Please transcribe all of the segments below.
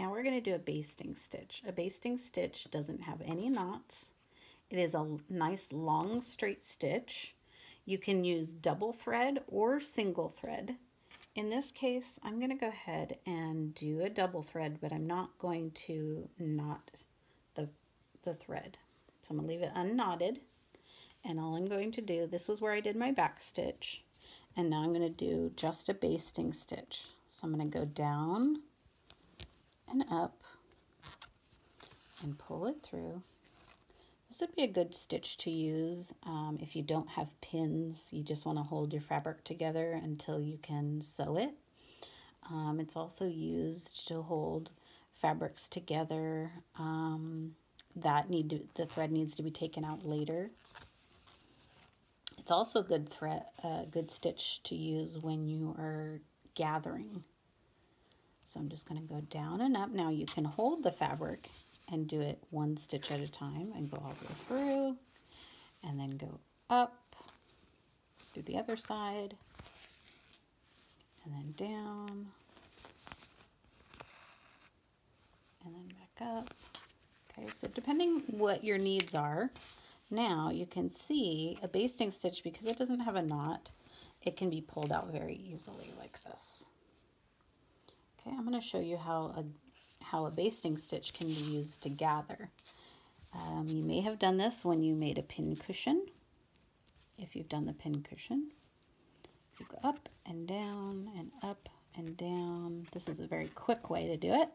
Now we're going to do a basting stitch. A basting stitch doesn't have any knots. It is a nice long straight stitch. You can use double thread or single thread. In this case, I'm going to go ahead and do a double thread, but I'm not going to knot the thread. So I'm going to leave it unknotted. And all I'm going to do, this was where I did my back stitch, and now I'm going to do just a basting stitch. So I'm going to go down and up and pull it through. This would be a good stitch to use if you don't have pins. You just want to hold your fabric together until you can sew it. It's also used to hold fabrics together the thread needs to be taken out later. It's also a good stitch to use when you are gathering. So I'm just going to go down and up. Now you can hold the fabric and do it one stitch at a time and go all the way through, and then go up, do the other side, and then down, and then back up. Okay, so depending what your needs are, now you can see a basting stitch, because it doesn't have a knot, it can be pulled out very easily like this. Okay, I'm going to show you how a basting stitch can be used to gather. You may have done this when you made a pin cushion. If you've done the pin cushion, you go up and down and up and down. This is a very quick way to do it.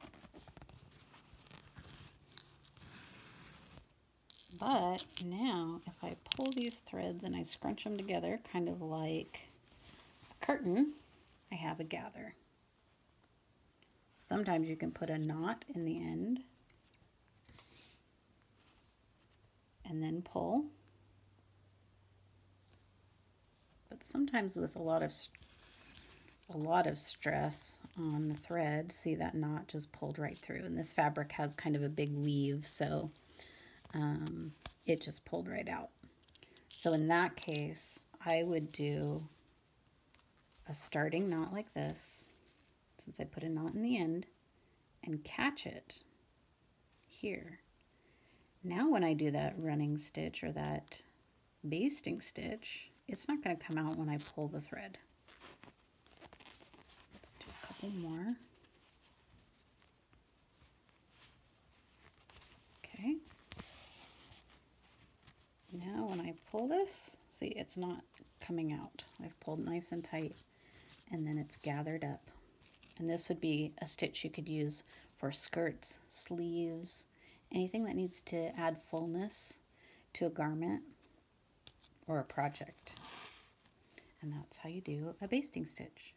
But now if I pull these threads and I scrunch them together, kind of like a curtain, I have a gather. Sometimes you can put a knot in the end and then pull. But sometimes with a lot of stress on the thread, see that knot just pulled right through. And this fabric has kind of a big weave, so it just pulled right out. So in that case, I would do a starting knot like this, since I put a knot in the end, and catch it here. Now when I do that running stitch or that basting stitch, it's not going to come out when I pull the thread. Let's do a couple more. Okay. Now when I pull this, see, it's not coming out. I've pulled nice and tight, and then it's gathered up. And this would be a stitch you could use for skirts, sleeves, anything that needs to add fullness to a garment or a project. And that's how you do a basting stitch.